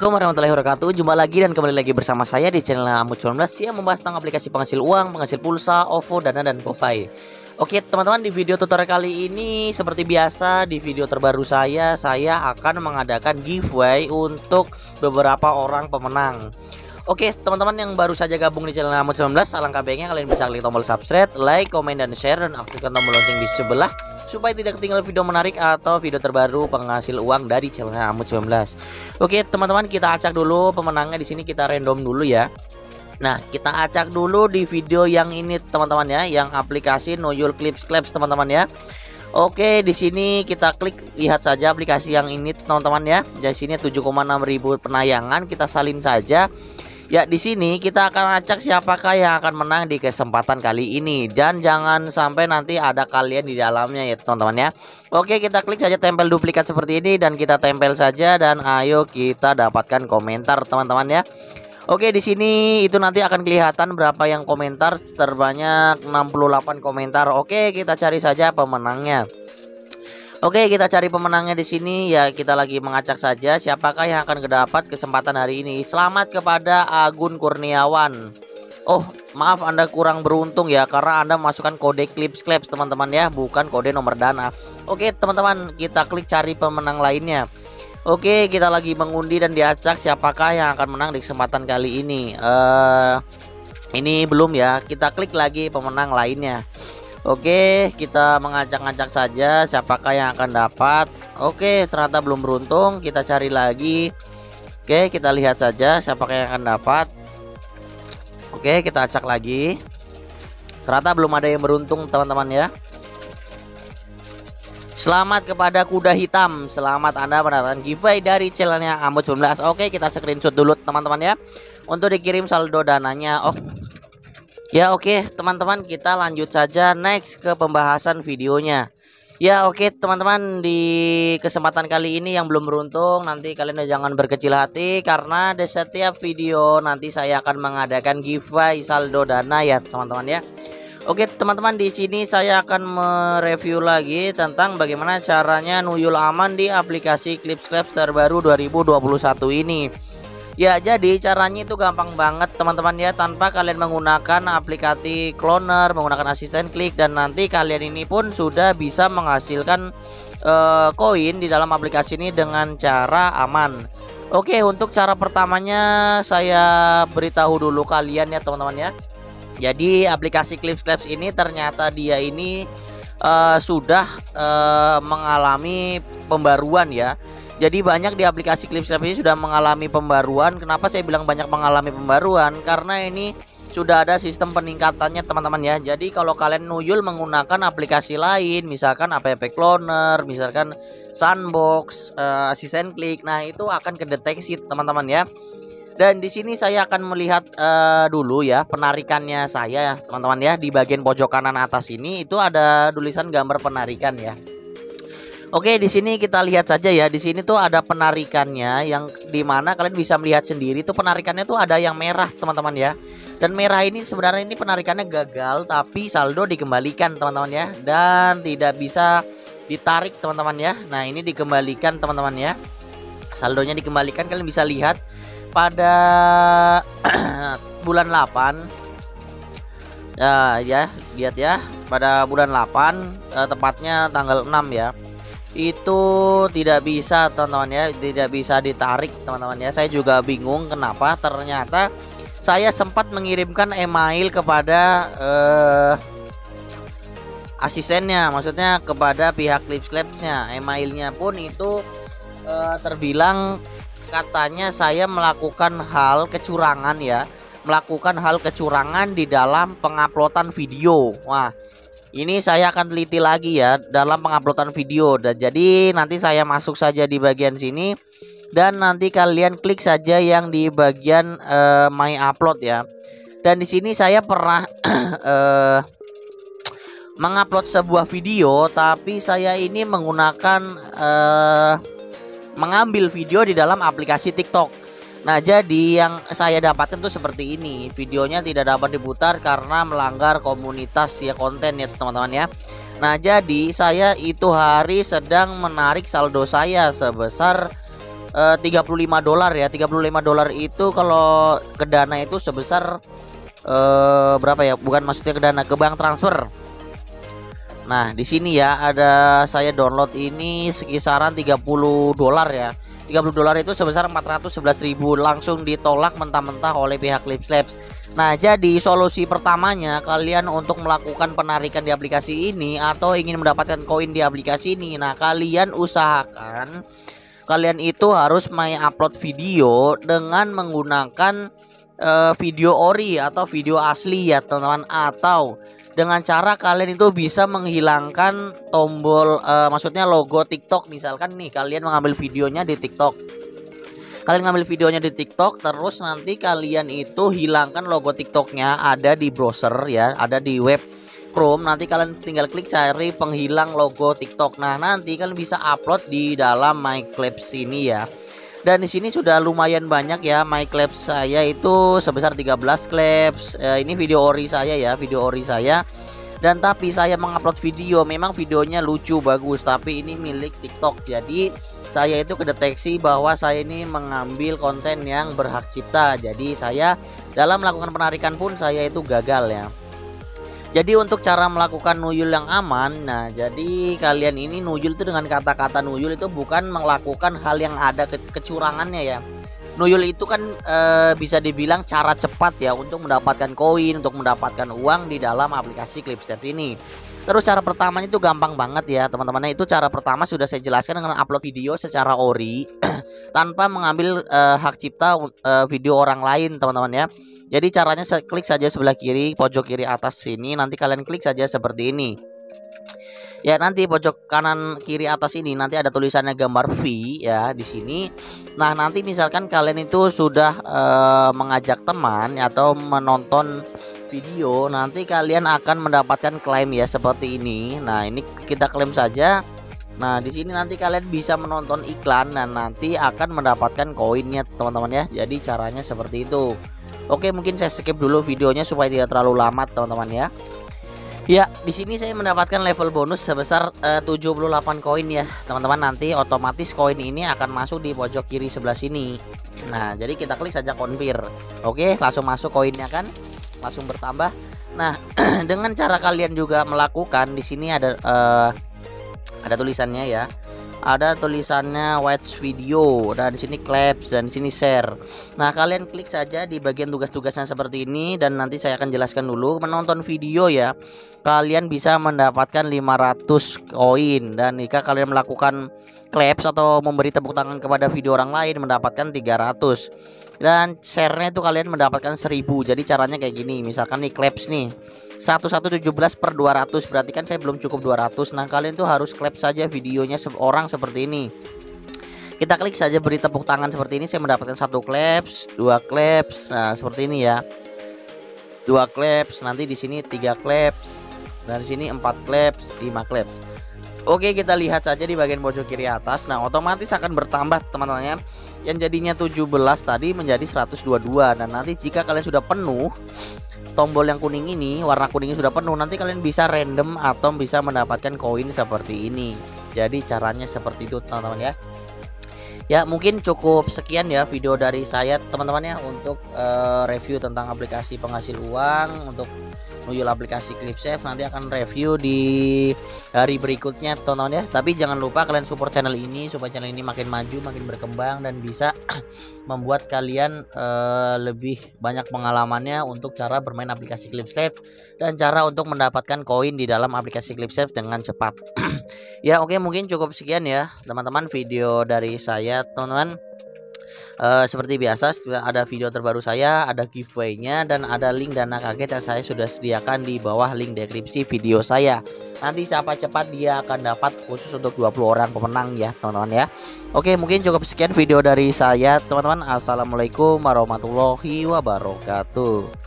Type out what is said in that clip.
Assalamualaikum warahmatullahi wabarakatuh. Jumpa lagi dan kembali lagi bersama saya di channel Amut 19 yang membahas tentang aplikasi penghasil uang, penghasil pulsa, OVO, Dana, dan GoPay. Oke teman-teman, di video tutorial kali ini seperti biasa di video terbaru saya akan mengadakan giveaway untuk beberapa orang pemenang. Oke teman-teman yang baru saja gabung di channel Amut 19, alangkah baiknya kalian bisa klik tombol subscribe, like, komen, dan share, dan aktifkan tombol lonceng di sebelah supaya tidak ketinggalan video menarik atau video terbaru penghasil uang dari channel Amut 19. Oke teman-teman, kita acak dulu pemenangnya. Di sini kita random dulu ya. Nah, kita acak dulu di video yang ini teman-teman ya, yang aplikasi Nuyul Clips teman-teman ya. Oke, di sini kita klik, lihat saja aplikasi yang ini teman-teman ya. Di sini 7,6 ribu penayangan, kita salin saja. Ya, di sini kita akan acak siapakah yang akan menang di kesempatan kali ini, dan jangan sampai nanti ada kalian di dalamnya ya teman-teman ya. Oke, kita klik saja tempel duplikat seperti ini dan kita tempel saja, dan ayo kita dapatkan komentar teman-teman ya. Oke, di sini itu nanti akan kelihatan berapa yang komentar, terbanyak 68 komentar. Oke, kita cari saja pemenangnya. Oke, kita cari pemenangnya di sini ya. Kita lagi mengacak saja siapakah yang akan mendapat kesempatan hari ini. Selamat kepada Agun Kurniawan. Oh, maaf, Anda kurang beruntung ya, karena Anda masukkan kode Clips teman-teman ya, bukan kode nomor Dana. Oke teman-teman, kita klik cari pemenang lainnya. Oke, kita lagi mengundi dan diacak siapakah yang akan menang di kesempatan kali ini. Ini belum ya, kita klik lagi pemenang lainnya. Oke, kita mengacak-acak saja siapakah yang akan dapat. Oke, ternyata belum beruntung, kita cari lagi. Oke, kita lihat saja siapakah yang akan dapat. Oke, kita acak lagi. Ternyata belum ada yang beruntung teman-teman ya. Selamat kepada Kuda Hitam. Selamat, Anda mendapatkan giveaway dari channelnya Amut 19. Oke, kita screenshot dulu teman-teman ya, untuk dikirim saldo dananya. Oh ya, oke teman-teman, kita lanjut saja next ke pembahasan videonya. Ya oke teman-teman, di kesempatan kali ini yang belum beruntung, nanti kalian jangan berkecil hati, karena di setiap video nanti saya akan mengadakan giveaway saldo dana ya teman-teman ya. Oke teman-teman, di sini saya akan mereview lagi tentang bagaimana caranya nuyul aman di aplikasi Clips terbaru 2021 ini. Ya, jadi caranya itu gampang banget teman-teman ya, tanpa kalian menggunakan aplikasi cloner, menggunakan asisten klik, dan nanti kalian ini pun sudah bisa menghasilkan koin di dalam aplikasi ini dengan cara aman. Oke, untuk cara pertamanya saya beritahu dulu kalian ya teman-teman ya. Jadi aplikasi Clips ini ternyata dia ini sudah mengalami pembaruan ya. Jadi banyak di aplikasi Clips ini sudah mengalami pembaruan. Kenapa saya bilang banyak mengalami pembaruan? Karena ini sudah ada sistem peningkatannya teman-teman ya. Jadi kalau kalian nuyul menggunakan aplikasi lain, misalkan app cloner, misalkan sandbox, asisten klik, nah itu akan kedeteksi teman-teman ya. Dan di sini saya akan melihat dulu ya penarikannya saya ya teman-teman ya. Di bagian pojok kanan atas ini itu ada tulisan gambar penarikan ya. Oke, di sini kita lihat saja ya. Di sini tuh ada penarikannya, yang dimana kalian bisa melihat sendiri tuh penarikannya tuh ada yang merah teman-teman ya. Dan merah ini sebenarnya ini penarikannya gagal, tapi saldo dikembalikan teman-teman ya, dan tidak bisa ditarik teman-teman ya. Nah ini dikembalikan teman-teman ya, saldonya dikembalikan. Kalian bisa lihat pada bulan 8 ya, lihat ya, pada bulan 8 tepatnya tanggal 6 ya, itu tidak bisa teman-teman ya, tidak bisa ditarik teman-teman ya. Saya juga bingung kenapa. Ternyata saya sempat mengirimkan email kepada asistennya, maksudnya kepada pihak Clips-nya. Emailnya pun itu terbilang katanya saya melakukan hal kecurangan ya, melakukan hal kecurangan di dalam penguploadan video. Wah, ini saya akan teliti lagi ya dalam penguploadan video. Dan jadi nanti saya masuk saja di bagian sini, dan nanti kalian klik saja yang di bagian my upload ya. Dan di sini saya pernah mengupload sebuah video, tapi saya ini menggunakan mengambil video di dalam aplikasi TikTok. Nah, jadi yang saya dapatkan tuh seperti ini. Videonya tidak dapat diputar karena melanggar komunitas ya, konten ya teman-teman ya. Nah, jadi saya itu hari sedang menarik saldo saya sebesar $35 ya. $35 itu kalau ke Dana itu sebesar berapa ya? Bukan, maksudnya ke Dana, ke bank transfer. Nah, di sini ya ada saya download ini sekisaran $30 ya. $30 itu sebesar 411.000 langsung ditolak mentah-mentah oleh pihak Clips Labs. Nah, jadi solusi pertamanya kalian untuk melakukan penarikan di aplikasi ini atau ingin mendapatkan koin di aplikasi ini, nah kalian usahakan kalian itu harus upload video dengan menggunakan video ori atau video asli ya teman-teman, atau dengan cara kalian itu bisa menghilangkan tombol maksudnya logo TikTok. Misalkan nih kalian mengambil videonya di TikTok, kalian ngambil videonya di TikTok, terus nanti kalian itu hilangkan logo TikToknya, ada di browser ya, ada di web Chrome. Nanti kalian tinggal klik cari penghilang logo TikTok. Nah, nanti kalian bisa upload di dalam My Clips ini ya. Dan di sini sudah lumayan banyak ya My Clips saya itu sebesar 13 clips. Ini video ori saya ya, video ori saya. Dan tapi saya mengupload video, memang videonya lucu bagus, tapi ini milik TikTok. Jadi saya itu kedeteksi bahwa saya ini mengambil konten yang berhak cipta. Jadi saya dalam melakukan penarikan pun saya itu gagal ya. Jadi untuk cara melakukan nuyul yang aman, nah jadi kalian ini nuyul itu dengan kata-kata nuyul itu bukan melakukan hal yang ada kecurangannya ya. Nuyul itu kan bisa dibilang cara cepat ya untuk mendapatkan koin, untuk mendapatkan uang di dalam aplikasi Clips Labs ini. Terus cara pertamanya itu gampang banget ya teman-teman. Itu cara pertama sudah saya jelaskan dengan upload video secara ori tanpa mengambil hak cipta video orang lain teman-teman ya. Jadi caranya klik saja sebelah kiri pojok kiri atas sini, nanti kalian klik saja seperti ini. Ya, nanti pojok kanan kiri atas ini nanti ada tulisannya gambar V ya di sini. Nah, nanti misalkan kalian itu sudah mengajak teman atau menonton video, nanti kalian akan mendapatkan klaim ya seperti ini. Nah, ini kita klaim saja. Nah, di sini nanti kalian bisa menonton iklan dan nanti akan mendapatkan koinnya teman-teman ya. Jadi caranya seperti itu. Oke, mungkin saya skip dulu videonya supaya tidak terlalu lama teman-teman ya. Ya, di sini saya mendapatkan level bonus sebesar 78 koin ya teman-teman. Nanti otomatis koin ini akan masuk di pojok kiri sebelah sini. Nah, jadi kita klik saja konfir. Oke, langsung masuk koinnya kan, langsung bertambah. Nah, dengan cara kalian juga melakukan di sini ada tulisannya ya. Ada tulisannya watch video dan di sini claps dan di sini share. Nah, kalian klik saja di bagian tugas-tugasnya seperti ini dan nanti saya akan jelaskan dulu. Menonton video ya, kalian bisa mendapatkan 500 koin, dan jika kalian melakukan claps atau memberi tepuk tangan kepada video orang lain mendapatkan 300. Dan share-nya itu kalian mendapatkan 1000. Jadi caranya kayak gini. Misalkan nih claps nih 1117/200, berarti kan saya belum cukup 200. Nah, kalian tuh harus clap saja videonya seorang seperti ini. Kita klik saja beri tepuk tangan seperti ini, saya mendapatkan 1 claps, 2 claps. Nah, seperti ini ya. 2 claps, nanti di sini 3 claps, dan di sini 4 claps, 5 claps. Oke, kita lihat saja di bagian pojok kiri atas. Nah, otomatis akan bertambah teman-teman ya. Yang jadinya 17 tadi menjadi 122. Dan nanti jika kalian sudah penuh, tombol yang kuning ini, warna kuningnya sudah penuh, nanti kalian bisa random atau bisa mendapatkan koin seperti ini. Jadi caranya seperti itu teman-teman ya. Ya, mungkin cukup sekian ya video dari saya teman-teman ya untuk review tentang aplikasi penghasil uang untuk nuyul aplikasi Clips Labs. Nanti akan review di hari berikutnya teman-teman ya. Tapi jangan lupa kalian support channel ini supaya channel ini makin maju, makin berkembang, dan bisa membuat kalian lebih banyak pengalamannya untuk cara bermain aplikasi Clips Labs dan cara untuk mendapatkan koin di dalam aplikasi Clips Labs dengan cepat. Ya, oke, mungkin cukup sekian ya teman-teman video dari saya teman-teman. Seperti biasa ada video terbaru saya, ada giveaway-nya, dan ada link dana kaget yang saya sudah sediakan di bawah link deskripsi video saya. Nanti siapa cepat dia akan dapat khusus untuk 20 orang pemenang ya teman-teman ya. Oke, mungkin cukup sekian video dari saya teman-teman. Assalamualaikum warahmatullahi wabarakatuh.